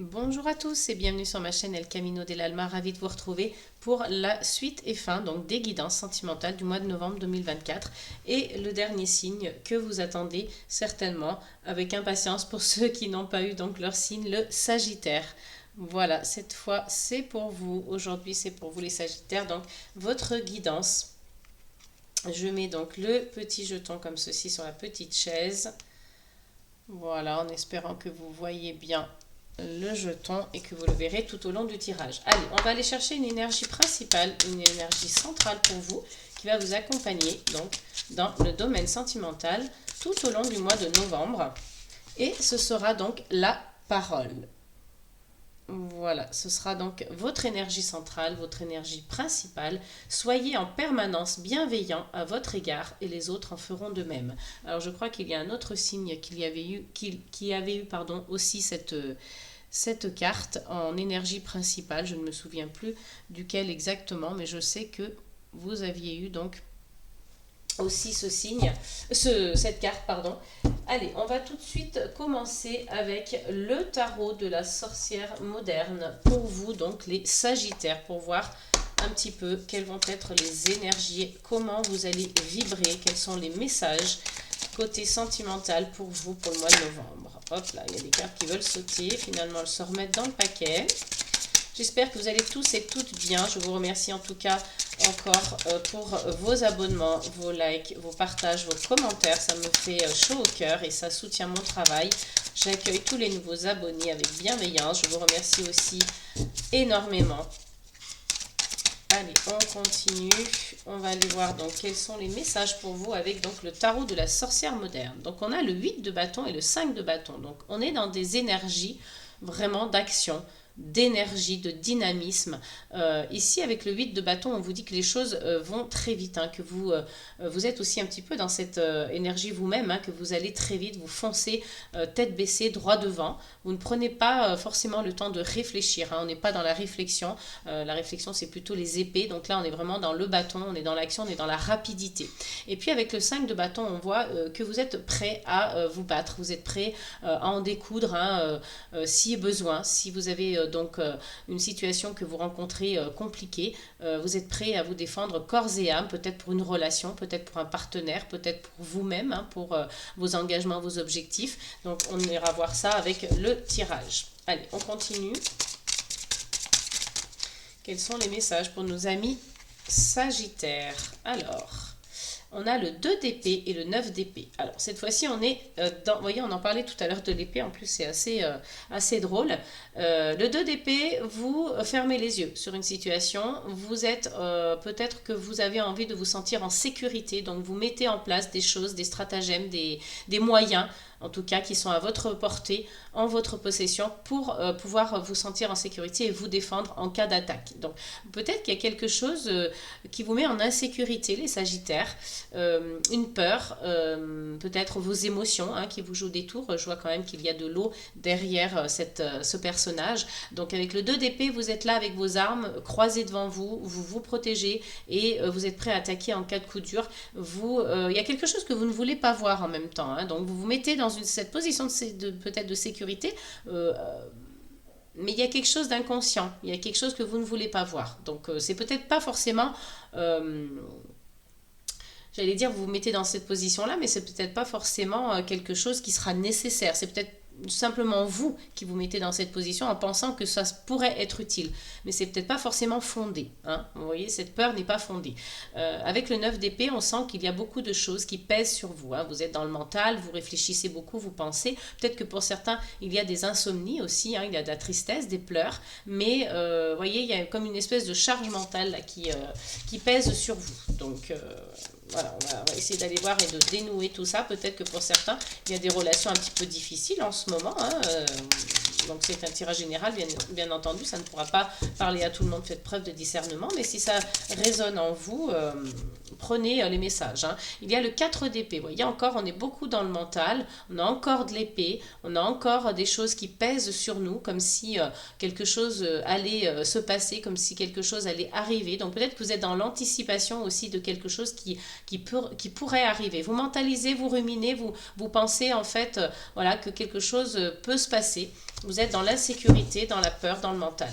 Bonjour à tous et bienvenue sur ma chaîne El Camino del Alma, ravi de vous retrouver pour la suite et fin donc des guidances sentimentales du mois de novembre 2024 et le dernier signe que vous attendez certainement avec impatience pour ceux qui n'ont pas eu donc leur signe, le Sagittaire. Voilà, cette fois c'est pour vous, aujourd'hui c'est pour vous les Sagittaires, donc votre guidance. Je mets donc le petit jeton comme ceci sur la petite chaise. Voilà, en espérant que vous voyez bien le jeton et que vous le verrez tout au long du tirage. Allez, on va aller chercher une énergie principale, une énergie centrale pour vous qui va vous accompagner donc dans le domaine sentimental tout au long du mois de novembre. Et ce sera donc la parole. Voilà, ce sera donc votre énergie centrale, votre énergie principale. Soyez en permanence bienveillant à votre égard et les autres en feront de même. Alors je crois qu'il y a un autre signe qui avait eu pardon, aussi cette carte en énergie principale. Je ne me souviens plus duquel exactement, mais je sais que vous aviez eu donc aussi ce signe, cette carte, pardon. Allez, on va tout de suite commencer avec le tarot de la sorcière moderne pour vous, donc les Sagittaires, pour voir un petit peu quelles vont être les énergies, comment vous allez vibrer, quels sont les messages côté sentimental pour vous pour le mois de novembre. Hop là, il y a des cartes qui veulent sauter, finalement elles se remettent dans le paquet. J'espère que vous allez tous et toutes bien. Je vous remercie en tout cas encore pour vos abonnements, vos likes, vos partages, vos commentaires. Ça me fait chaud au cœur et ça soutient mon travail. J'accueille tous les nouveaux abonnés avec bienveillance. Je vous remercie aussi énormément. Allez, on continue. On va aller voir donc quels sont les messages pour vous avec donc le tarot de la sorcière moderne. Donc on a le 8 de bâton et le 5 de bâton. Donc on est dans des énergies vraiment d'action, d'énergie, de dynamisme. Ici, avec le 8 de bâton, on vous dit que les choses vont très vite, hein, que vous êtes aussi un petit peu dans cette énergie vous-même, hein, que vous allez très vite, vous foncez tête baissée, droit devant. Vous ne prenez pas forcément le temps de réfléchir, hein, on n'est pas dans la réflexion. La réflexion, c'est plutôt les épées. Donc là, on est vraiment dans le bâton, on est dans l'action, on est dans la rapidité. Et puis, avec le 5 de bâton, on voit que vous êtes prêt à vous battre, vous êtes prêt à en découdre, hein, si besoin, si vous avez une situation que vous rencontrez compliquée, vous êtes prêt à vous défendre corps et âme, peut-être pour une relation, peut-être pour un partenaire, peut-être pour vous-même, hein, pour vos engagements, vos objectifs. Donc on ira voir ça avec le tirage. Allez, on continue. Quels sont les messages pour nos amis Sagittaires? Alors, on a le 2 d'épée et le 9 d'épée. Alors, cette fois-ci, on est dans... Vous voyez, on en parlait tout à l'heure de l'épée. En plus, c'est assez drôle. Le 2 d'épée, vous fermez les yeux sur une situation. Vous êtes... peut-être que vous avez envie de vous sentir en sécurité. Donc, vous mettez en place des choses, des stratagèmes, des moyens, en tout cas, qui sont à votre portée, en votre possession, pour pouvoir vous sentir en sécurité et vous défendre en cas d'attaque. Donc, peut-être qu'il y a quelque chose qui vous met en insécurité, les Sagittaires, une peur, peut-être vos émotions, hein, qui vous jouent des tours. Je vois quand même qu'il y a de l'eau derrière ce personnage. Donc avec le 2 d'épée, vous êtes là avec vos armes croisées devant vous, vous vous protégez et vous êtes prêt à attaquer en cas de coup dur. Il y a quelque chose que vous ne voulez pas voir en même temps, hein. Donc vous vous mettez dans cette position peut-être de sécurité, mais il y a quelque chose d'inconscient, il y a quelque chose que vous ne voulez pas voir. Donc c'est peut-être pas forcément... j'allais dire, vous vous mettez dans cette position-là, mais c'est peut-être pas forcément quelque chose qui sera nécessaire. C'est peut-être simplement vous qui vous mettez dans cette position en pensant que ça pourrait être utile. Mais c'est peut-être pas forcément fondé, hein. Vous voyez, cette peur n'est pas fondée. Avec le 9 d'épée, on sent qu'il y a beaucoup de choses qui pèsent sur vous, hein. Vous êtes dans le mental, vous réfléchissez beaucoup, vous pensez. Peut-être que pour certains, il y a des insomnies aussi, hein, il y a de la tristesse, des pleurs. Mais vous voyez, il y a comme une espèce de charge mentale là, qui pèse sur vous. Donc... voilà, on va essayer d'aller voir et de dénouer tout ça. Peut-être que pour certains, il y a des relations un petit peu difficiles en ce moment, hein. Donc c'est un tirage général, bien entendu, ça ne pourra pas parler à tout le monde, faites preuve de discernement, mais si ça résonne en vous, prenez les messages, hein. Il y a le 4 d'épée, vous voyez encore, on est beaucoup dans le mental, on a encore de l'épée, on a encore des choses qui pèsent sur nous, comme si quelque chose allait se passer, comme si quelque chose allait arriver. Donc peut-être que vous êtes dans l'anticipation aussi de quelque chose qui pourrait arriver. Vous mentalisez, vous ruminez, vous pensez en fait voilà, que quelque chose peut se passer. Vous êtes dans l'insécurité, dans la peur, dans le mental.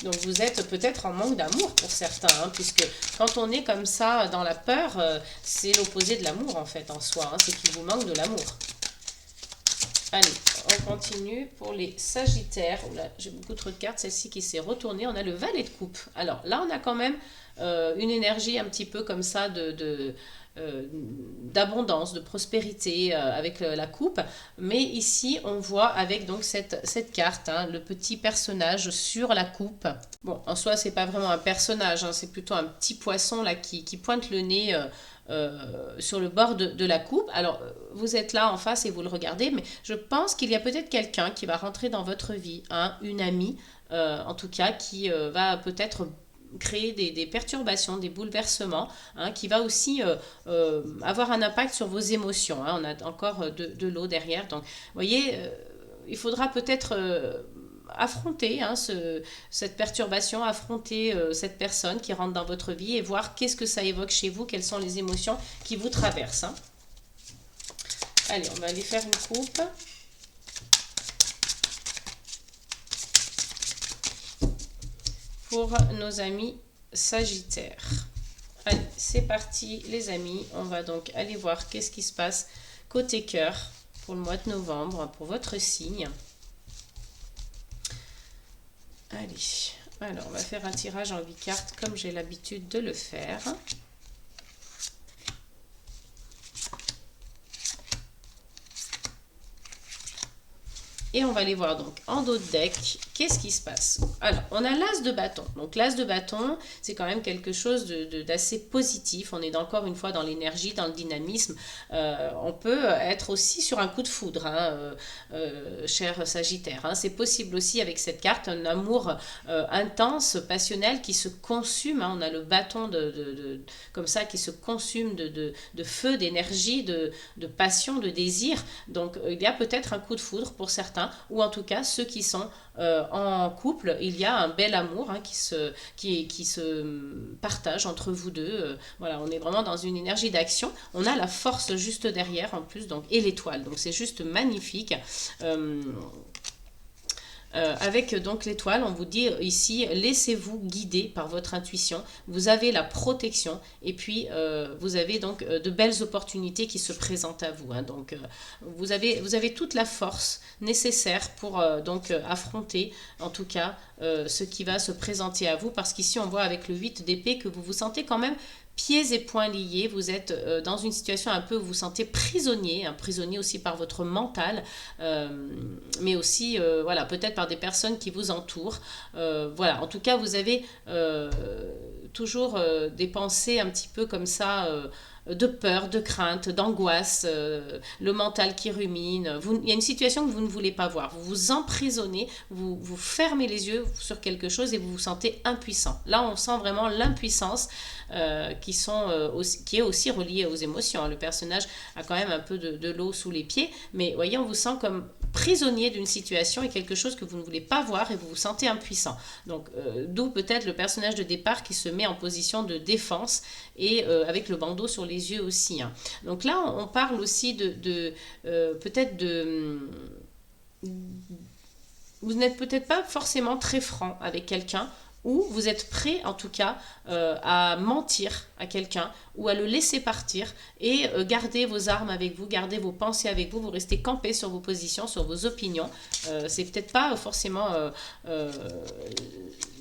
Donc vous êtes peut-être en manque d'amour pour certains, hein, puisque quand on est comme ça dans la peur, c'est l'opposé de l'amour en fait en soi, hein, c'est qu'il vous manque de l'amour. Allez, on continue pour les Sagittaires. Oula, j'ai beaucoup trop de cartes, celle-ci qui s'est retournée. On a le Valet de coupe. Alors là, on a quand même une énergie un petit peu comme ça d'abondance, de prospérité avec la coupe. Mais ici, on voit avec donc cette carte, hein, le petit personnage sur la coupe. Bon, en soi, c'est pas vraiment un personnage, hein, c'est plutôt un petit poisson là qui pointe le nez sur le bord de la coupe. Alors, vous êtes là en face et vous le regardez, mais je pense qu'il y a peut-être quelqu'un qui va rentrer dans votre vie, hein, une amie, en tout cas, qui va peut-être créer des perturbations, des bouleversements, hein, qui va aussi avoir un impact sur vos émotions. Hein. On a encore de l'eau derrière. Donc, vous voyez, il faudra peut-être affronter hein, cette perturbation, affronter cette personne qui rentre dans votre vie et voir qu'est-ce que ça évoque chez vous, quelles sont les émotions qui vous traversent. Hein. Allez, on va aller faire une coupe. Pour nos amis Sagittaires. Allez, c'est parti les amis. On va donc aller voir qu'est-ce qui se passe côté cœur pour le mois de novembre, pour votre signe. Allez, alors on va faire un tirage en 8 cartes comme j'ai l'habitude de le faire. Et on va aller voir donc en dos de deck, qu'est-ce qui se passe? Alors, on a l'as de bâton. Donc l'as de bâton, c'est quand même quelque chose d'assez positif. On est encore une fois dans l'énergie, dans le dynamisme. On peut être aussi sur un coup de foudre, hein, cher Sagittaire. Hein. C'est possible aussi avec cette carte, un amour intense, passionnel, qui se consume. Hein. On a le bâton comme ça qui se consume de feu, d'énergie, de passion, de désir. Donc il y a peut-être un coup de foudre pour certains, ou en tout cas ceux qui sont en couple, il y a un bel amour hein, qui se partage entre vous deux. Voilà, on est vraiment dans une énergie d'action. On a la force juste derrière en plus, donc, et l'étoile. Donc c'est juste magnifique. Avec donc l'étoile, on vous dit ici, laissez-vous guider par votre intuition. Vous avez la protection et puis vous avez donc de belles opportunités qui se présentent à vous. Hein. Donc vous avez toute la force nécessaire pour donc affronter en tout cas ce qui va se présenter à vous. Parce qu'ici on voit avec le 8 d'épée que vous vous sentez quand même pieds et poings liés, vous êtes dans une situation un peu où vous vous sentez prisonnier, hein, prisonnier aussi par votre mental, mais aussi voilà, peut-être par des personnes qui vous entourent. Voilà, en tout cas, vous avez toujours des pensées un petit peu comme ça, de peur, de crainte, d'angoisse, le mental qui rumine. Il y a une situation que vous ne voulez pas voir. Vous vous emprisonnez, vous fermez les yeux sur quelque chose et vous vous sentez impuissant. Là, on sent vraiment l'impuissance qui est aussi reliée aux émotions. Le personnage a quand même un peu de l'eau sous les pieds, mais voyez, on vous sent comme prisonnier d'une situation et quelque chose que vous ne voulez pas voir et vous vous sentez impuissant. Donc, d'où peut-être le personnage de départ qui se met en position de défense et avec le bandeau sur les yeux aussi. Hein. Donc là, on parle aussi peut-être de... Vous n'êtes peut-être pas forcément très franc avec quelqu'un, ou vous êtes prêt en tout cas à mentir à quelqu'un ou à le laisser partir et garder vos armes avec vous, garder vos pensées avec vous, vous restez campé sur vos positions, sur vos opinions. C'est peut-être pas forcément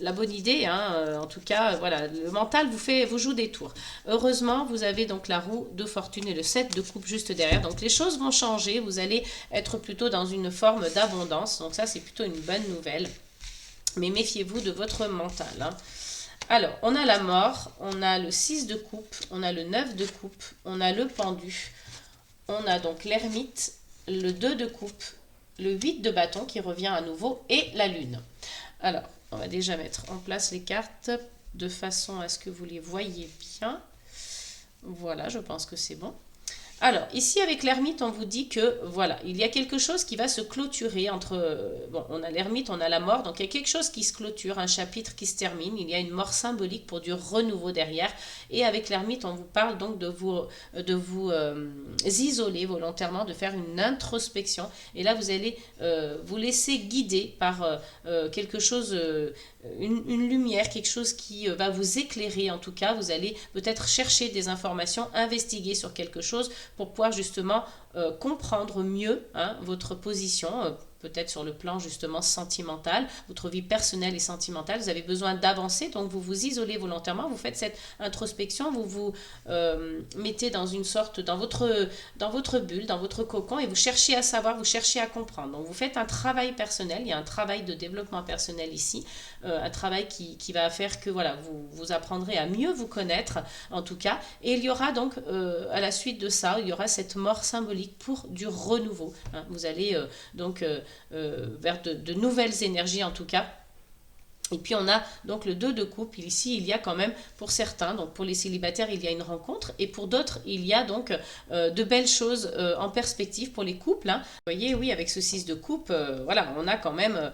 la bonne idée, hein. En tout cas, voilà, le mental vous joue des tours. Heureusement, vous avez donc la roue de fortune et le 7 de coupe juste derrière, donc les choses vont changer, vous allez être plutôt dans une forme d'abondance, donc ça c'est plutôt une bonne nouvelle. Mais méfiez-vous de votre mental. Hein. Alors, on a la mort, on a le 6 de coupe, on a le 9 de coupe, on a le pendu, on a donc l'ermite, le 2 de coupe, le 8 de bâton qui revient à nouveau et la lune. Alors, on va déjà mettre en place les cartes de façon à ce que vous les voyez bien. Voilà, je pense que c'est bon. Alors, ici avec l'ermite, on vous dit que, voilà, il y a quelque chose qui va se clôturer entre... bon, on a l'ermite, on a la mort, donc il y a quelque chose qui se clôture, un chapitre qui se termine, il y a une mort symbolique pour du renouveau derrière. Et avec l'ermite, on vous parle donc de vous isoler volontairement, de faire une introspection. Et là, vous allez vous laisser guider par quelque chose... une lumière, quelque chose qui va vous éclairer en tout cas. Vous allez peut-être chercher des informations, investiguer sur quelque chose pour pouvoir justement comprendre mieux votre position, peut-être sur le plan justement sentimental, votre vie personnelle et sentimentale. Vous avez besoin d'avancer, donc vous vous isolez volontairement, vous faites cette introspection, vous vous mettez dans une sorte, dans votre bulle, dans votre cocon, et vous cherchez à savoir, vous cherchez à comprendre. Donc vous faites un travail personnel, il y a un travail de développement personnel ici, un travail qui va faire que voilà, vous apprendrez à mieux vous connaître en tout cas, et il y aura donc à la suite de ça, il y aura cette mort symbolique pour du renouveau. Vous allez donc vers de nouvelles énergies en tout cas. Et puis on a donc le 2 de coupe, ici il y a quand même pour certains, donc pour les célibataires il y a une rencontre, et pour d'autres il y a donc de belles choses en perspective pour les couples. Vous voyez, oui, avec ce 6 de coupe, voilà, on a quand même...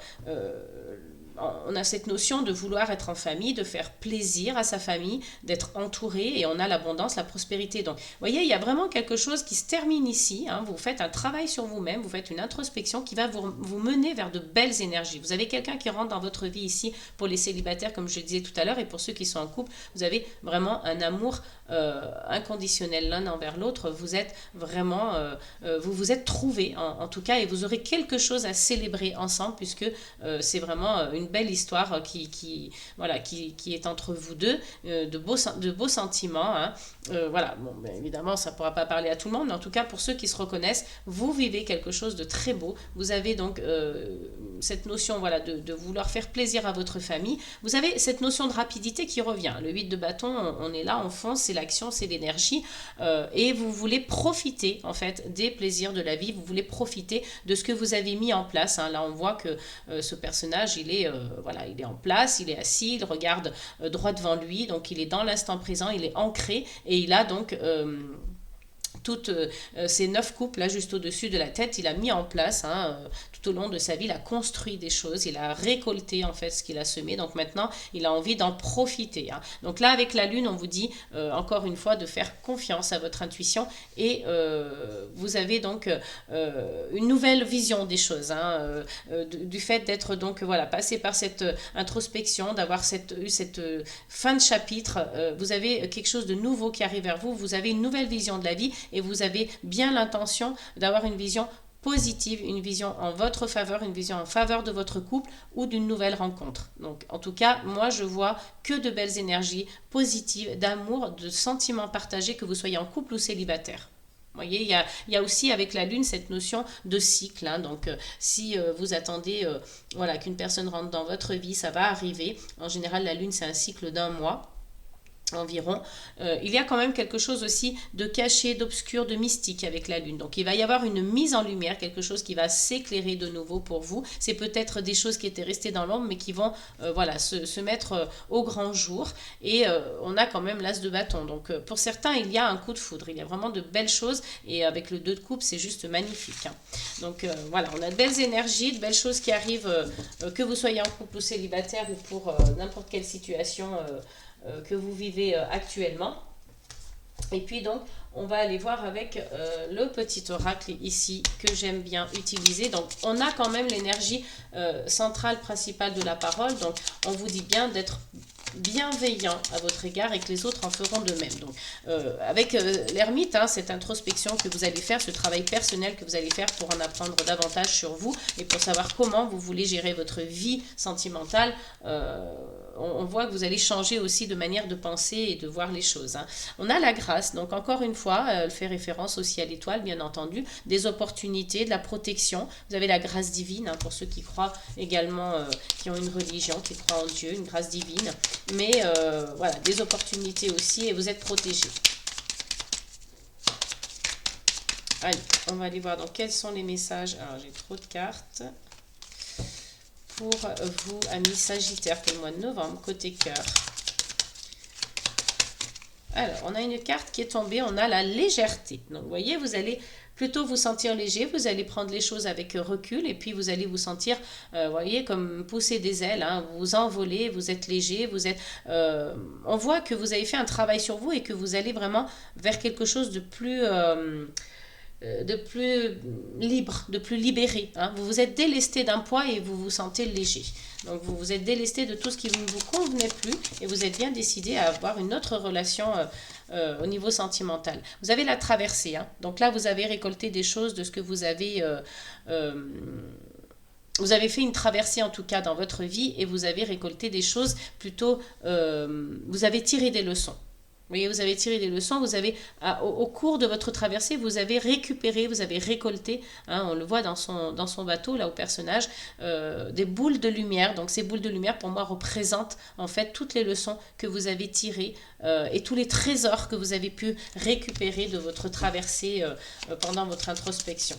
on a cette notion de vouloir être en famille, de faire plaisir à sa famille, d'être entouré, et on a l'abondance, la prospérité. Donc, vous voyez, il y a vraiment quelque chose qui se termine ici. Vous faites un travail sur vous-même, vous faites une introspection qui va vous mener vers de belles énergies. Vous avez quelqu'un qui rentre dans votre vie ici pour les célibataires, comme je le disais tout à l'heure, et pour ceux qui sont en couple, vous avez vraiment un amour inconditionnel l'un envers l'autre. Vous êtes vraiment, vous vous êtes trouvés en tout cas, et vous aurez quelque chose à célébrer ensemble, puisque c'est vraiment une belle histoire voilà, qui est entre vous deux, de beaux sentiments. Voilà, bon, ben, évidemment, ça ne pourra pas parler à tout le monde, mais en tout cas, pour ceux qui se reconnaissent, vous vivez quelque chose de très beau. Vous avez donc cette notion, voilà, de vouloir faire plaisir à votre famille. Vous avez cette notion de rapidité qui revient. Le 8 de bâton, on est là, on fonce, c'est l'action, c'est l'énergie, et vous voulez profiter, en fait, des plaisirs de la vie. Vous voulez profiter de ce que vous avez mis en place. Là, on voit que ce personnage, il est en place, il est assis, il regarde droit devant lui, donc il est dans l'instant présent, il est ancré, et il a donc toutes ces 9 coupes là juste au-dessus de la tête, il a mis en place tout au long de sa vie, il a construit des choses, il a récolté en fait ce qu'il a semé, donc maintenant il a envie d'en profiter. Donc là avec la lune, on vous dit encore une fois de faire confiance à votre intuition, et vous avez donc une nouvelle vision des choses, du fait d'être donc voilà, passé par cette introspection, d'avoir cette fin de chapitre, vous avez quelque chose de nouveau qui arrive vers vous, vous avez une nouvelle vision de la vie, et vous avez bien l'intention d'avoir une vision positive, une vision en votre faveur, une vision en faveur de votre couple ou d'une nouvelle rencontre. Donc en tout cas, moi je vois que de belles énergies positives, d'amour, de sentiments partagés, que vous soyez en couple ou célibataire. Vous voyez, il y a aussi avec la lune cette notion de cycle. Donc si vous attendez voilà, qu'une personne rentre dans votre vie, ça va arriver. En général, la lune c'est un cycle d'1 mois environ. Il y a quand même quelque chose aussi de caché, d'obscur, de mystique avec la lune. Donc il va y avoir une mise en lumière, quelque chose qui va s'éclairer de nouveau pour vous. C'est peut-être des choses qui étaient restées dans l'ombre, mais qui vont voilà, se mettre au grand jour. Et on a quand même l'as de bâton. Donc pour certains, il y a un coup de foudre. Il y a vraiment de belles choses. Et avec le 2 de coupe, c'est juste magnifique. Donc voilà, on a de belles énergies, de belles choses qui arrivent, que vous soyez en couple ou célibataire, ou pour n'importe quelle situation que vous vivez actuellement. Et puis donc on va aller voir avec le petit oracle ici que j'aime bien utiliser. Donc on a quand même l'énergie centrale principale de la parole, donc on vous dit bien d'être bienveillant à votre égard, et que les autres en feront de même. Donc avec l'ermite, cette introspection que vous allez faire, ce travail personnel que vous allez faire pour en apprendre davantage sur vous et pour savoir comment vous voulez gérer votre vie sentimentale, on voit que vous allez changer aussi de manière de penser et de voir les choses. On a la grâce, donc encore une fois, elle fait référence aussi à l'étoile, bien entendu, des opportunités, de la protection. Vous avez la grâce divine, pour ceux qui croient également, qui ont une religion, qui croient en Dieu, une grâce divine. Mais voilà, des opportunités aussi, et vous êtes protégés. Allez, on va aller voir donc quels sont les messages. Alors j'ai trop de cartes. Pour vous, amis Sagittaires, pour le mois de novembre, côté cœur. Alors, on a une carte qui est tombée, on a la légèreté. Donc, vous voyez, vous allez plutôt vous sentir léger, vous allez prendre les choses avec recul et puis vous allez vous sentir, vous voyez, comme pousser des ailes, hein, vous envolez, vous êtes léger, vous êtes... on voit que vous avez fait un travail sur vous et que vous allez vraiment vers quelque chose de plus libre, de plus libéré. Hein. Vous vous êtes délesté d'un poids et vous vous sentez léger. Donc vous vous êtes délesté de tout ce qui ne vous convenait plus et vous êtes bien décidé à avoir une autre relation au niveau sentimental. Vous avez la traversée. Hein. Donc là, vous avez récolté des choses de ce que vous avez... vous avez fait une traversée en tout cas dans votre vie et vous avez récolté des choses plutôt... vous avez tiré des leçons. Vous voyez, vous avez tiré des leçons, vous avez, au cours de votre traversée, vous avez récupéré, vous avez récolté, hein, on le voit dans son bateau, là, au personnage, des boules de lumière. Donc, ces boules de lumière, pour moi, représentent, en fait, toutes les leçons que vous avez tirées et tous les trésors que vous avez pu récupérer de votre traversée pendant votre introspection.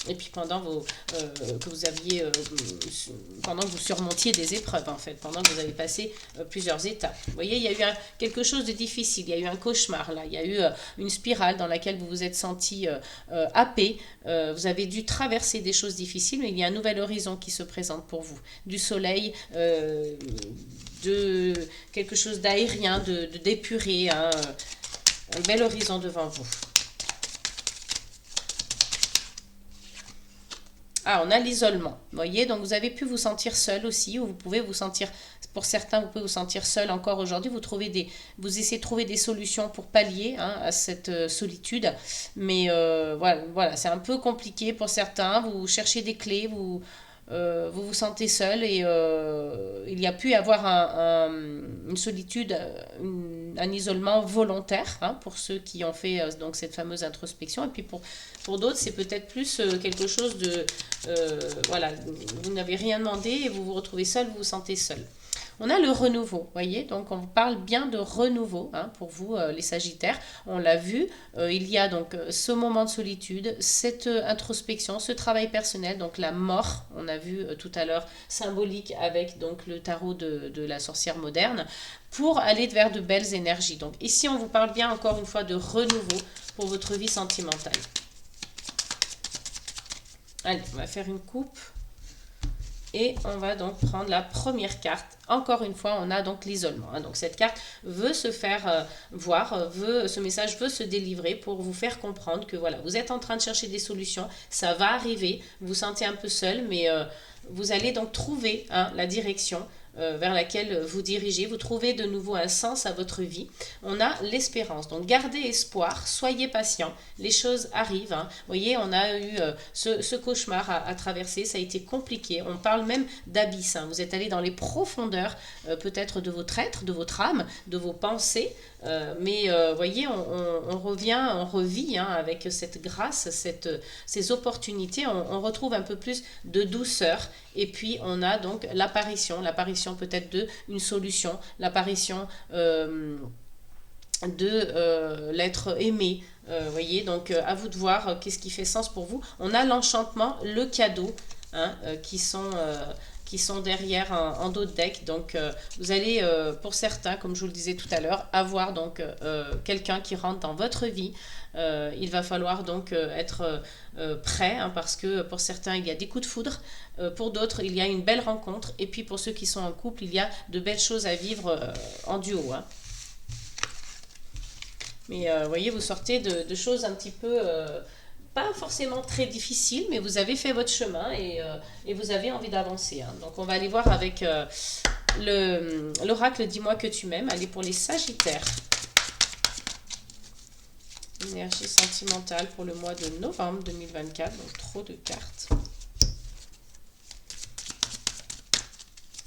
Et puis pendant que vous aviez, pendant que vous surmontiez des épreuves en fait, pendant que vous avez passé plusieurs étapes. Vous voyez, il y a eu quelque chose de difficile, il y a eu un cauchemar là, il y a eu une spirale dans laquelle vous vous êtes senti happé, vous avez dû traverser des choses difficiles, mais il y a un nouvel horizon qui se présente pour vous, du soleil, de quelque chose d'aérien, d'épuré, hein, un bel horizon devant vous. Ah, on a l'isolement, vous voyez, donc vous avez pu vous sentir seul aussi, ou vous pouvez vous sentir, pour certains, vous pouvez vous sentir seul encore aujourd'hui, vous essayez de trouver des solutions pour pallier hein, à cette solitude, mais voilà, c'est un peu compliqué pour certains, vous cherchez des clés, vous vous sentez seul et il y a pu y avoir une solitude, un isolement volontaire hein, pour ceux qui ont fait donc cette fameuse introspection et puis pour d'autres c'est peut-être plus quelque chose de voilà, vous n'avez rien demandé et vous vous retrouvez seul, vous vous sentez seul. On a le renouveau, voyez, donc on parle bien de renouveau hein, pour vous les Sagittaires. On l'a vu, il y a donc ce moment de solitude, cette introspection, ce travail personnel, donc la mort, on a vu tout à l'heure symbolique avec donc le tarot de la sorcière moderne, pour aller vers de belles énergies. Donc ici on vous parle bien encore une fois de renouveau pour votre vie sentimentale. Allez, on va faire une coupe. Et on va donc prendre la première carte. Encore une fois, on a donc l'isolement. Hein. Donc cette carte veut se faire voir, ce message veut se délivrer pour vous faire comprendre que voilà, vous êtes en train de chercher des solutions, ça va arriver, vous vous sentez un peu seul, mais vous allez donc trouver hein, la direction vers laquelle vous dirigez, vous trouvez de nouveau un sens à votre vie. On a l'espérance, donc gardez espoir, soyez patient, les choses arrivent. Hein. Vous voyez, on a eu ce cauchemar à traverser, ça a été compliqué, on parle même d'abysse, hein. Vous êtes allé dans les profondeurs peut-être de votre être, de votre âme, de vos pensées, mais voyez, on revient, on revit hein, avec cette grâce, ces opportunités, on retrouve un peu plus de douceur et puis on a donc l'apparition peut-être d'une solution, l'apparition de l'être aimé, voyez, donc à vous de voir qu'est-ce qui fait sens pour vous. On a l'enchantement, le cadeau, hein, qui sont derrière en dos de deck. Donc vous allez, pour certains, comme je vous le disais tout à l'heure, avoir donc quelqu'un qui rentre dans votre vie. Il va falloir donc être prêt, hein, parce que pour certains, il y a des coups de foudre. Pour d'autres, il y a une belle rencontre. Et puis pour ceux qui sont en couple, il y a de belles choses à vivre en duo. Hein. Mais vous voyez, vous sortez de choses un petit peu... pas forcément très difficile, mais vous avez fait votre chemin et vous avez envie d'avancer. Hein. Donc on va aller voir avec l'oracle Dis-moi que tu m'aimes. Allez pour les Sagittaires. Énergie sentimentale pour le mois de novembre 2024. Donc trop de cartes.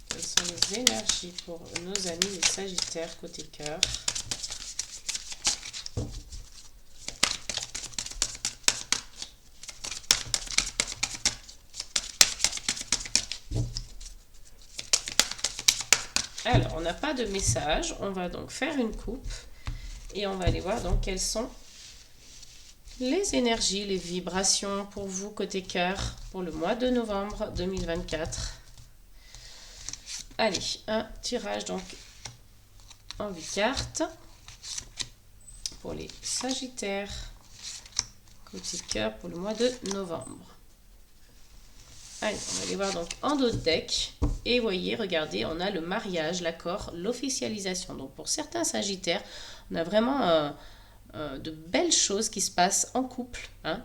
Quelles sont les énergies pour nos amis les Sagittaires côté cœur? Alors, on n'a pas de message, on va donc faire une coupe et on va aller voir donc quelles sont les énergies, les vibrations pour vous côté cœur pour le mois de novembre 2024. Allez, un tirage donc en 8 cartes. pour les Sagittaires. Coup de cœur pour le mois de novembre. Allez, on va aller voir donc en dos de deck. Et voyez, regardez, on a le mariage, l'accord, l'officialisation. Donc pour certains Sagittaires, on a vraiment de belles choses qui se passent en couple. Hein.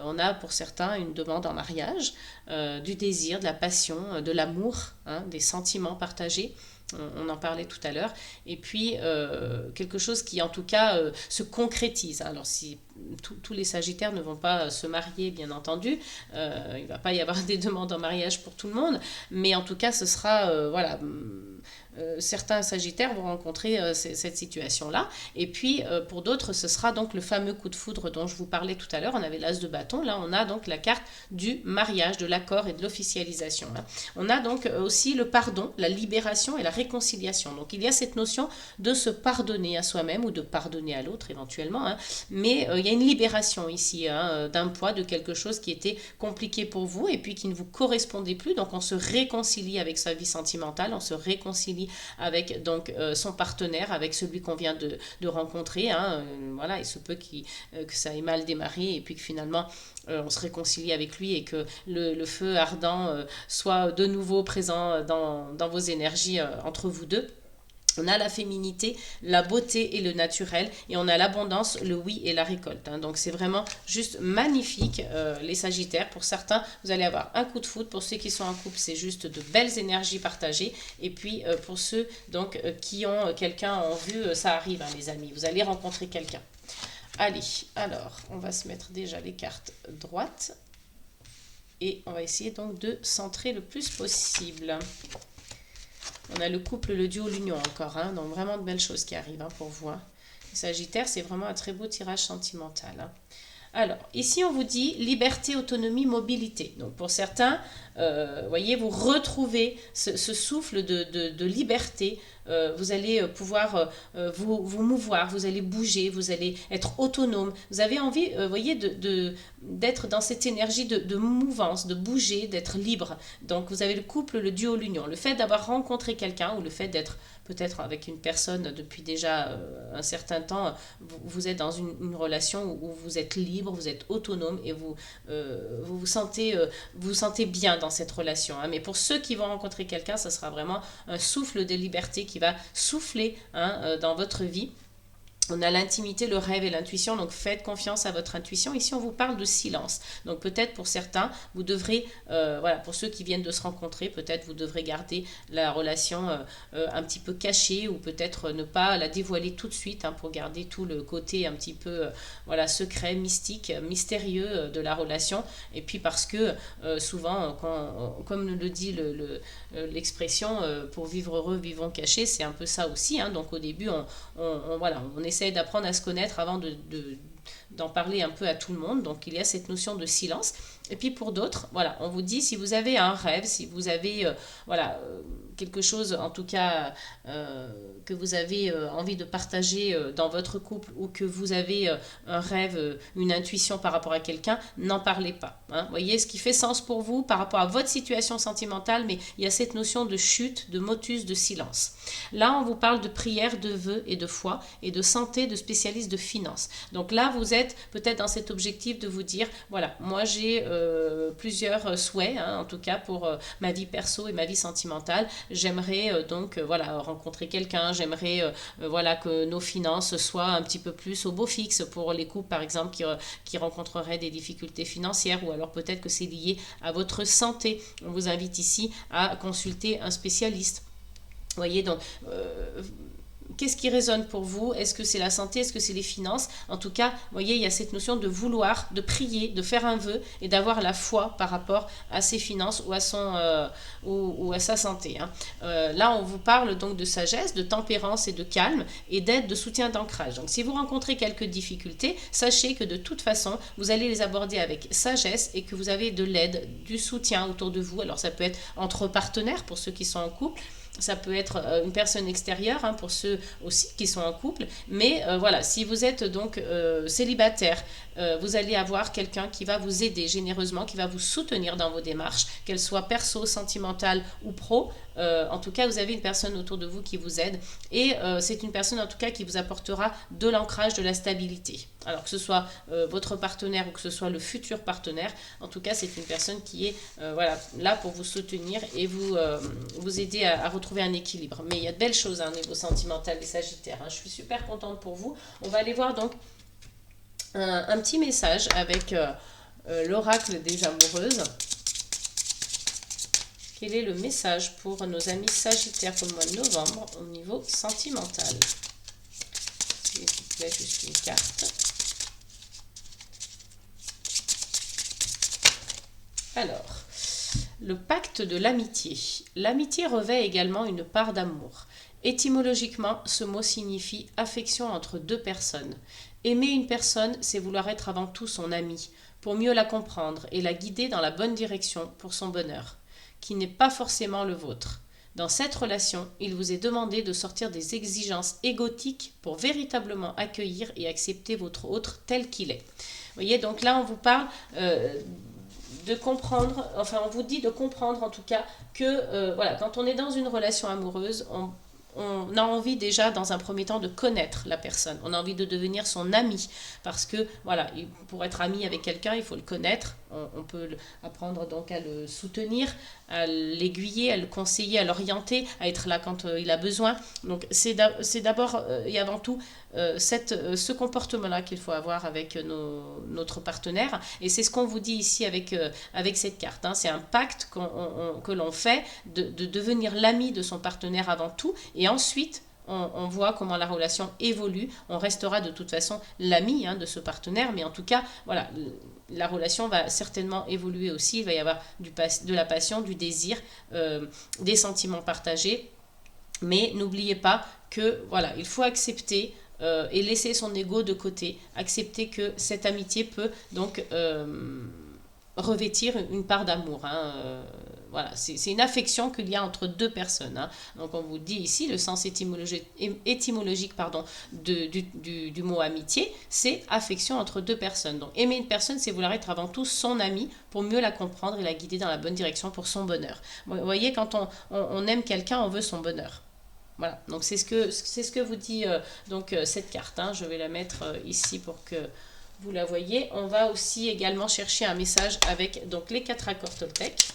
On a pour certains une demande en mariage, du désir, de la passion, de l'amour, hein, des sentiments partagés. On en parlait tout à l'heure. Et puis, quelque chose qui, en tout cas, se concrétise. Alors, si tous les Sagittaires ne vont pas se marier, bien entendu, il ne va pas y avoir des demandes en mariage pour tout le monde. Mais en tout cas, ce sera, voilà... certains Sagittaires vont rencontrer cette situation-là. Et puis, pour d'autres, ce sera donc le fameux coup de foudre dont je vous parlais tout à l'heure. On avait l'as de bâton. Là, on a donc la carte du mariage, de l'accord et de l'officialisation. Hein. On a donc aussi le pardon, la libération et la réconciliation. Donc, il y a cette notion de se pardonner à soi-même ou de pardonner à l'autre éventuellement. Hein. Mais il y a une libération ici, hein, d'un poids, de quelque chose qui était compliqué pour vous et puis qui ne vous correspondait plus. Donc, on se réconcilie avec sa vie sentimentale, on se réconcilie avec donc son partenaire, avec celui qu'on vient de rencontrer. Hein, voilà, il se peut que ça ait mal démarré et puis que finalement on se réconcilie avec lui et que le feu ardent soit de nouveau présent dans vos énergies entre vous deux. On a la féminité, la beauté et le naturel, et on a l'abondance, le oui et la récolte. Hein. Donc c'est vraiment juste magnifique, les Sagittaires. Pour certains, vous allez avoir un coup de foudre. Pour ceux qui sont en couple, c'est juste de belles énergies partagées. Et puis pour ceux donc qui ont quelqu'un en vue, ça arrive, hein, les amis. Vous allez rencontrer quelqu'un. Allez, alors, on va se mettre déjà les cartes droites. Et on va essayer donc de centrer le plus possible. On a le couple, le duo, l'union encore, hein, donc vraiment de belles choses qui arrivent, hein, pour vous. Hein. Les Sagittaires, c'est vraiment un très beau tirage sentimental. Hein. Alors, ici, on vous dit liberté, autonomie, mobilité. Donc, pour certains, voyez, vous retrouvez ce souffle de liberté. Vous allez pouvoir vous mouvoir, vous allez bouger, vous allez être autonome. Vous avez envie, voyez, d'être dans cette énergie de mouvance, de bouger, d'être libre. Donc, vous avez le couple, le duo, l'union. Le fait d'avoir rencontré quelqu'un ou le fait d'être peut-être avec une personne depuis déjà un certain temps, vous êtes dans une relation où vous êtes libre, vous êtes autonome et vous vous sentez bien dans cette relation. Hein. Mais pour ceux qui vont rencontrer quelqu'un, ça sera vraiment un souffle de liberté qui va souffler, hein, dans votre vie. On a l'intimité, le rêve et l'intuition, donc faites confiance à votre intuition. Ici, on vous parle de silence. Donc peut-être pour certains, vous devrez, voilà, pour ceux qui viennent de se rencontrer, peut-être vous devrez garder la relation un petit peu cachée ou peut-être ne pas la dévoiler tout de suite, hein, pour garder tout le côté un petit peu voilà, secret, mystique, mystérieux de la relation. Et puis parce que souvent, comme le dit l'expression, pour vivre heureux, vivons cachés, c'est un peu ça aussi. Hein. Donc au début, on essaie d'apprendre à se connaître avant d'en parler un peu à tout le monde. Donc il y a cette notion de silence. Et puis pour d'autres, voilà, on vous dit si vous avez un rêve, si vous avez voilà, quelque chose en tout cas que vous avez envie de partager dans votre couple ou que vous avez un rêve, une intuition par rapport à quelqu'un, n'en parlez pas. Hein. Voyez ce qui fait sens pour vous par rapport à votre situation sentimentale, mais il y a cette notion de chute, de motus, de silence. Là, on vous parle de prière, de vœux et de foi et de santé, de spécialistes de finances. Donc là, vous êtes peut-être dans cet objectif de vous dire, voilà, moi j'ai plusieurs souhaits, hein, en tout cas pour ma vie perso et ma vie sentimentale. J'aimerais donc voilà, rencontrer quelqu'un, j'aimerais voilà, que nos finances soient un petit peu plus au beau fixe pour les couples par exemple qui rencontreraient des difficultés financières ou alors peut-être que c'est lié à votre santé. On vous invite ici à consulter un spécialiste. Vous voyez, donc qu'est-ce qui résonne pour vous? Est-ce que c'est la santé? Est-ce que c'est les finances? En tout cas, vous voyez, il y a cette notion de vouloir, de prier, de faire un vœu et d'avoir la foi par rapport à ses finances ou à sa santé. Hein. Là, on vous parle donc de sagesse, de tempérance et de calme et d'aide, de soutien, d'ancrage. Donc, si vous rencontrez quelques difficultés, sachez que de toute façon, vous allez les aborder avec sagesse et que vous avez de l'aide, du soutien autour de vous. Alors, ça peut être entre partenaires pour ceux qui sont en couple. Ça peut être une personne extérieure, hein, pour ceux aussi qui sont en couple. Mais voilà, si vous êtes donc célibataire, vous allez avoir quelqu'un qui va vous aider généreusement, qui va vous soutenir dans vos démarches, qu'elles soient perso, sentimentales ou pro. en tout cas, vous avez une personne autour de vous qui vous aide. Et c'est une personne, en tout cas, qui vous apportera de l'ancrage, de la stabilité. Alors que ce soit votre partenaire ou que ce soit le futur partenaire, en tout cas, c'est une personne qui est voilà, là pour vous soutenir et vous aider à retrouver un équilibre. Mais il y a de belles choses au niveau sentimental des Sagittaires. Je suis super contente pour vous. On va aller voir donc un petit message avec l'oracle des amoureuses. Quel est le message pour nos amis Sagittaires pour le mois de novembre au niveau sentimental? S'il vous plaît, juste une carte. Alors, le pacte de l'amitié. L'amitié revêt également une part d'amour. Étymologiquement, ce mot signifie affection entre deux personnes. Aimer une personne, c'est vouloir être avant tout son ami, pour mieux la comprendre et la guider dans la bonne direction pour son bonheur, qui n'est pas forcément le vôtre. Dans cette relation, il vous est demandé de sortir des exigences égotiques pour véritablement accueillir et accepter votre autre tel qu'il est. Vous voyez, donc là, on vous parle de comprendre, enfin on vous dit de comprendre en tout cas que voilà, quand on est dans une relation amoureuse, on a envie déjà dans un premier temps de connaître la personne, on a envie de devenir son ami, parce que voilà, pour être ami avec quelqu'un, il faut le connaître, on peut apprendre donc à le soutenir, à l'aiguiller, à le conseiller, à l'orienter, à être là quand il a besoin. Donc c'est d'abord et avant tout ce comportement-là qu'il faut avoir avec notre partenaire, et c'est ce qu'on vous dit ici avec cette carte. C'est un pacte que l'on fait de devenir l'ami de son partenaire avant tout, et ensuite on voit comment la relation évolue. On restera de toute façon l'ami de ce partenaire, mais en tout cas, voilà, la relation va certainement évoluer aussi. Il va y avoir de la passion, du désir, des sentiments partagés. Mais n'oubliez pas que voilà, il faut accepter et laisser son ego de côté, accepter que cette amitié peut donc revêtir une part d'amour. Voilà, c'est une affection qu'il y a entre deux personnes. Donc on vous dit ici, le sens étymologique du mot amitié, c'est affection entre deux personnes. Donc aimer une personne, c'est vouloir être avant tout son ami pour mieux la comprendre et la guider dans la bonne direction pour son bonheur. Vous voyez, quand on aime quelqu'un, on veut son bonheur. Voilà, donc c'est ce que vous dit cette carte. Je vais la mettre ici pour que vous la voyez. On va aussi également chercher un message avec donc les 4 accords Toltec.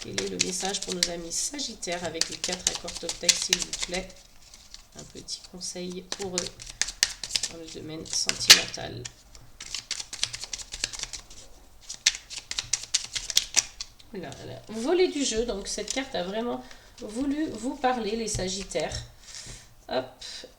Quel est le message pour nos amis Sagittaires avec les 4 accords Toltec, s'il vous plaît? Un petit conseil pour eux dans le domaine sentimental. Là. Volet du jeu, donc cette carte a vraiment voulu vous parler, les Sagittaires. Hop,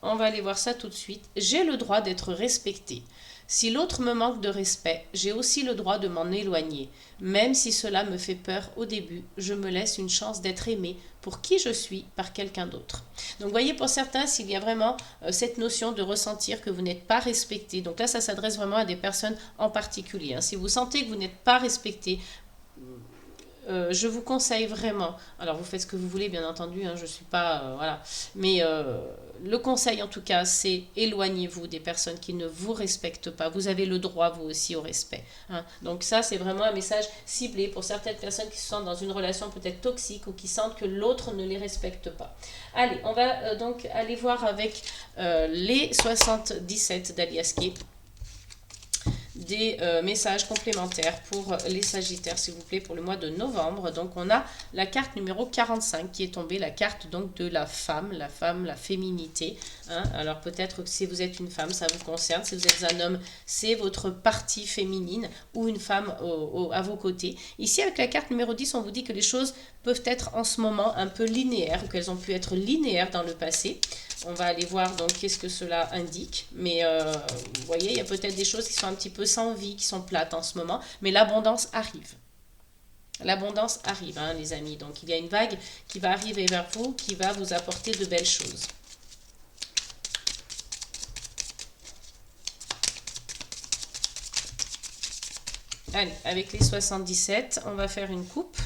on va aller voir ça tout de suite. J'ai le droit d'être respecté. Si l'autre me manque de respect, j'ai aussi le droit de m'en éloigner. Même si cela me fait peur au début, je me laisse une chance d'être aimé pour qui je suis par quelqu'un d'autre. Donc, vous voyez, pour certains, s'il y a vraiment cette notion de ressentir que vous n'êtes pas respecté, donc là, ça s'adresse vraiment à des personnes en particulier. Si vous sentez que vous n'êtes pas respecté, je vous conseille vraiment, alors vous faites ce que vous voulez bien entendu, je ne suis pas, voilà, mais le conseil en tout cas, c'est éloignez-vous des personnes qui ne vous respectent pas. Vous avez le droit vous aussi au respect. Donc ça, c'est vraiment un message ciblé pour certaines personnes qui se sentent dans une relation peut-être toxique ou qui sentent que l'autre ne les respecte pas. Allez, on va donc aller voir avec les 77 d'Alias Kay. Des messages complémentaires pour les Sagittaires, s'il vous plaît, pour le mois de novembre. Donc, on a la carte numéro 45 qui est tombée, la carte donc de la femme, la féminité. Alors, peut-être que si vous êtes une femme, ça vous concerne. Si vous êtes un homme, c'est votre partie féminine ou une femme à vos côtés. Ici, avec la carte numéro 10, on vous dit que les choses peuvent être en ce moment un peu linéaires ou qu'elles ont pu être linéaires dans le passé. On va aller voir donc qu'est-ce que cela indique. Mais vous voyez, il y a peut-être des choses qui sont un petit peu sans vie, qui sont plates en ce moment. Mais l'abondance arrive. L'abondance arrive, les amis. Donc, il y a une vague qui va arriver vers vous, qui va vous apporter de belles choses. Allez, avec les 77, on va faire une coupe.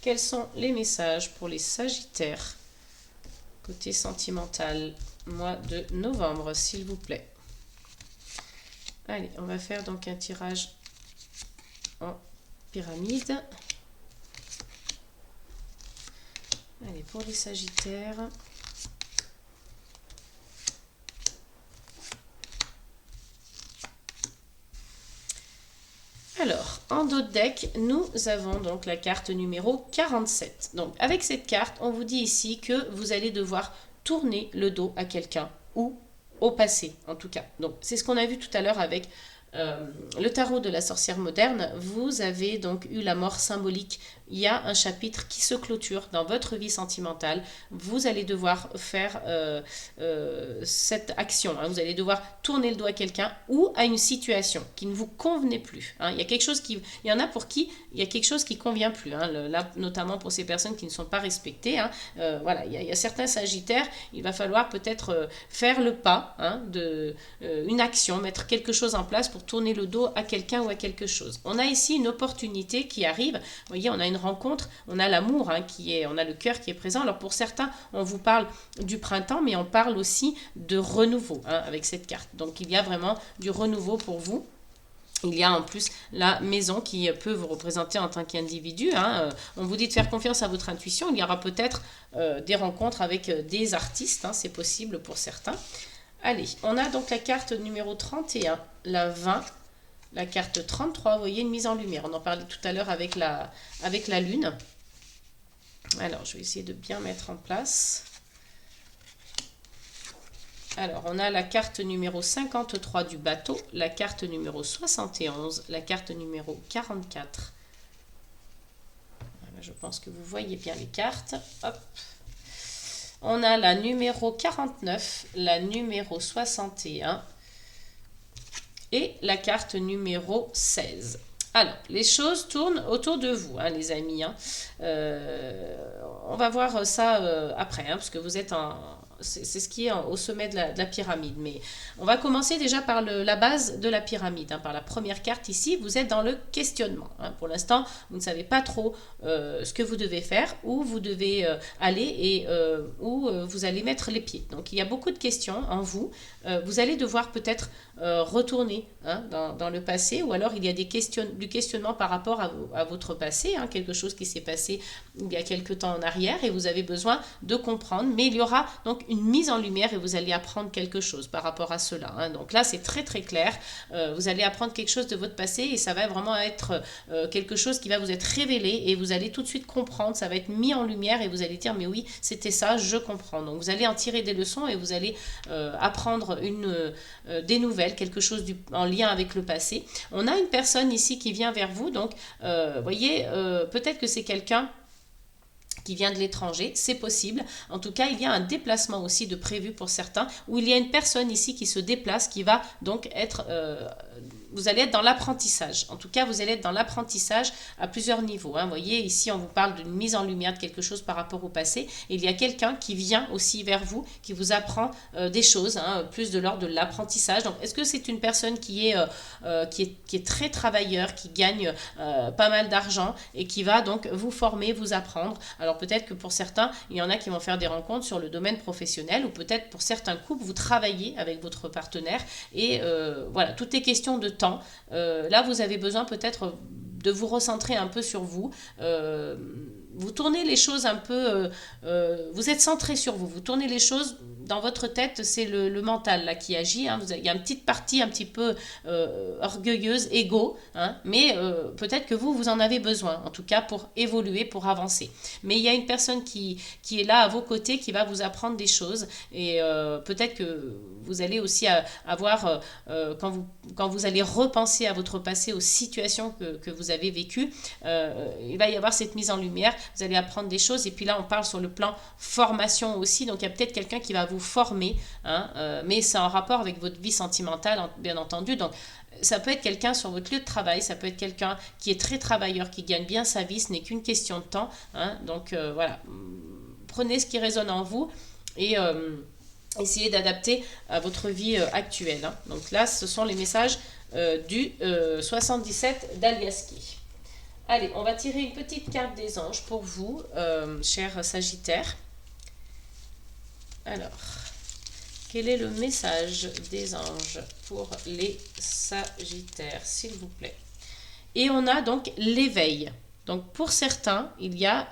Quels sont les messages pour les Sagittaires côté sentimental, mois de novembre, s'il vous plaît? Allez, on va faire donc un tirage en pyramide. Allez, pour les Sagittaires. Alors, en dos de deck, nous avons donc la carte numéro 47. Donc, avec cette carte, on vous dit ici que vous allez devoir tourner le dos à quelqu'un ou au passé, en tout cas. Donc, c'est ce qu'on a vu tout à l'heure avec le tarot de la sorcière moderne. Vous avez donc eu la mort symbolique. Il y a un chapitre qui se clôture dans votre vie sentimentale. Vous allez devoir faire cette action. Hein. Vous allez devoir tourner le dos à quelqu'un ou à une situation qui ne vous convenait plus. Hein. Il y a quelque chose qui, il y en a pour qui il y a quelque chose qui convient plus. Hein. Là, notamment pour ces personnes qui ne sont pas respectées. Hein. Voilà, il y a certains Sagittaires. Il va falloir peut-être faire le pas de une action, mettre quelque chose en place pour tourner le dos à quelqu'un ou à quelque chose. On a ici une opportunité qui arrive. Vous voyez, on a une rencontre, on a l'amour on a le cœur qui est présent. Alors pour certains, on vous parle du printemps, mais on parle aussi de renouveau avec cette carte. Donc il y a vraiment du renouveau pour vous. Il y a en plus la maison qui peut vous représenter en tant qu'individu. On vous dit de faire confiance à votre intuition. Il y aura peut-être des rencontres avec des artistes. C'est possible pour certains. Allez, on a donc la carte numéro 31, la 20, la carte 33, vous voyez, une mise en lumière. On en parlait tout à l'heure avec la lune. Alors, je vais essayer de bien mettre en place. Alors, on a la carte numéro 53 du bateau, la carte numéro 71, la carte numéro 44. Voilà, je pense que vous voyez bien les cartes. Hop. On a la numéro 49, la numéro 61 et la carte numéro 16. Alors, les choses tournent autour de vous, les amis. On va voir ça après, parce que vous êtes en... C'est ce qui est au sommet de la pyramide. Mais on va commencer déjà par la base de la pyramide. Par la première carte ici, vous êtes dans le questionnement. Pour l'instant, vous ne savez pas trop ce que vous devez faire, où vous devez aller et où vous allez mettre les pieds. Donc, il y a beaucoup de questions en vous. Vous allez devoir peut-être retourner dans le passé, ou alors il y a du questionnement par rapport à votre passé, quelque chose qui s'est passé il y a quelque temps en arrière et vous avez besoin de comprendre. Mais il y aura donc une mise en lumière et vous allez apprendre quelque chose par rapport à cela. Donc là, c'est très très clair. Vous allez apprendre quelque chose de votre passé et ça va vraiment être quelque chose qui va vous être révélé et vous allez tout de suite comprendre. Ça va être mis en lumière et vous allez dire mais oui, c'était ça, je comprends. Donc vous allez en tirer des leçons et vous allez apprendre des nouvelles, quelque chose en lien avec le passé. On a une personne ici qui vient vers vous. Donc, voyez, peut-être que c'est quelqu'un qui vient de l'étranger, c'est possible. En tout cas, il y a un déplacement aussi de prévu pour certains, où il y a une personne ici qui se déplace, qui va donc être... vous allez être dans l'apprentissage. En tout cas, vous allez être dans l'apprentissage à plusieurs niveaux. Vous voyez, ici, on vous parle d'une mise en lumière de quelque chose par rapport au passé. Et il y a quelqu'un qui vient aussi vers vous, qui vous apprend des choses, plus de l'ordre de l'apprentissage. Donc, est-ce que c'est une personne qui est très travailleur, qui gagne pas mal d'argent et qui va donc vous former, vous apprendre? Alors, peut-être que pour certains, il y en a qui vont faire des rencontres sur le domaine professionnel ou peut-être pour certains couples, vous travaillez avec votre partenaire et voilà, tout est question de temps. Là, vous avez besoin peut-être de vous recentrer un peu sur vous. Vous tournez les choses un peu... vous êtes centré sur vous. Vous tournez les choses dans votre tête, c'est le mental là qui agit. Il y a une petite partie un petit peu orgueilleuse, égo, mais peut-être que vous en avez besoin, en tout cas pour évoluer, pour avancer. Mais il y a une personne qui est là à vos côtés, qui va vous apprendre des choses et peut-être que vous allez aussi avoir, quand vous allez repenser à votre passé, aux situations que vous avez vécues, il va y avoir cette mise en lumière, vous allez apprendre des choses et puis là on parle sur le plan formation aussi, donc il y a peut-être quelqu'un qui va vous former, mais c'est en rapport avec votre vie sentimentale bien entendu. Donc ça peut être quelqu'un sur votre lieu de travail, ça peut être quelqu'un qui est très travailleur, qui gagne bien sa vie, ce n'est qu'une question de temps, donc voilà, prenez ce qui résonne en vous et essayez d'adapter à votre vie actuelle. Donc là, ce sont les messages du 77 d'Aliaski. Allez, on va tirer une petite carte des anges pour vous, chers Sagittaires. Alors, quel est le message des anges pour les Sagittaires, s'il vous plaît? Et on a donc l'éveil. Donc pour certains, il y a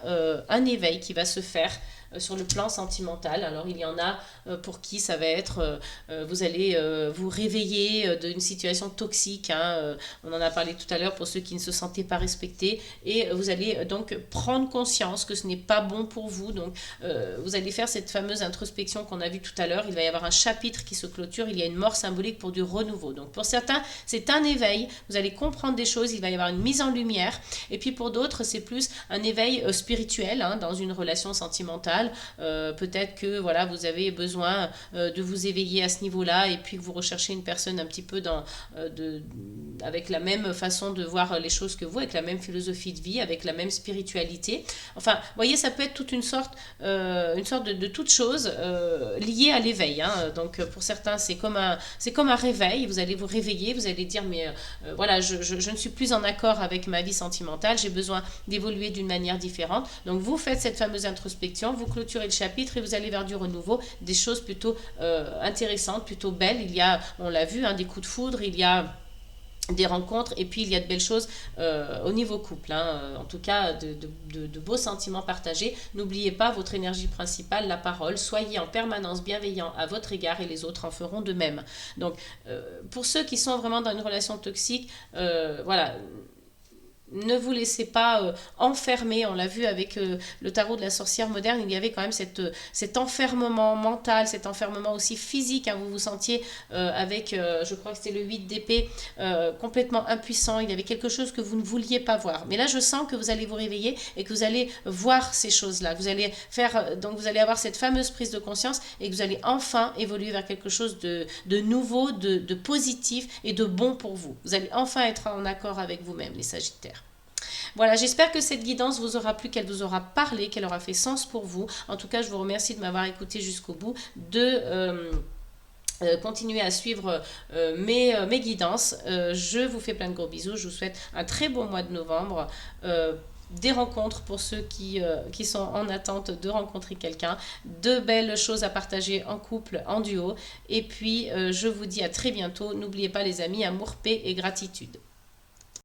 un éveil qui va se faire sur le plan sentimental. Alors il y en a pour qui ça va être, vous allez vous réveiller d'une situation toxique, hein, on en a parlé tout à l'heure pour ceux qui ne se sentaient pas respectés, et vous allez donc prendre conscience que ce n'est pas bon pour vous. Donc vous allez faire cette fameuse introspection qu'on a vue tout à l'heure, il va y avoir un chapitre qui se clôture, il y a une mort symbolique pour du renouveau. Donc pour certains, c'est un éveil, vous allez comprendre des choses, il va y avoir une mise en lumière, et puis pour d'autres, c'est plus un éveil spirituel, hein, dans une relation sentimentale. Peut-être que voilà, vous avez besoin de vous éveiller à ce niveau-là, et puis que vous recherchez une personne un petit peu avec la même façon de voir les choses que vous, avec la même philosophie de vie, avec la même spiritualité. Enfin, vous voyez, ça peut être toute une sorte de toute chose liée à l'éveil, hein. Donc pour certains, c'est comme un réveil, vous allez vous réveiller, vous allez dire mais voilà, je ne suis plus en accord avec ma vie sentimentale, j'ai besoin d'évoluer d'une manière différente. Donc vous faites cette fameuse introspection, vous clôturez le chapitre et vous allez vers du renouveau, des choses plutôt intéressantes, plutôt belles. Il y a, on l'a vu, hein, des coups de foudre, il y a des rencontres, et puis il y a de belles choses au niveau couple, hein, en tout cas de beaux sentiments partagés. N'oubliez pas votre énergie principale, la parole, soyez en permanence bienveillant à votre égard et les autres en feront de même. Donc pour ceux qui sont vraiment dans une relation toxique, voilà, ne vous laissez pas enfermer. On l'a vu avec le tarot de la sorcière moderne, il y avait quand même cet enfermement mental, cet enfermement aussi physique, hein. Vous vous sentiez avec, je crois que c'était le 8 d'épée, complètement impuissant, il y avait quelque chose que vous ne vouliez pas voir. Mais là, je sens que vous allez vous réveiller et que vous allez voir ces choses-là. Vous allez donc vous allez avoir cette fameuse prise de conscience et que vous allez enfin évoluer vers quelque chose de nouveau, de positif et de bon pour vous. Vous allez enfin être en accord avec vous-même, les Sagittaires. Voilà, j'espère que cette guidance vous aura plu, qu'elle vous aura parlé, qu'elle aura fait sens pour vous. En tout cas, je vous remercie de m'avoir écouté jusqu'au bout, de continuer à suivre mes guidances. Je vous fais plein de gros bisous, je vous souhaite un très bon mois de novembre. Des rencontres pour ceux qui sont en attente de rencontrer quelqu'un, de belles choses à partager en couple, en duo. Et puis, je vous dis à très bientôt. N'oubliez pas les amis, amour, paix et gratitude.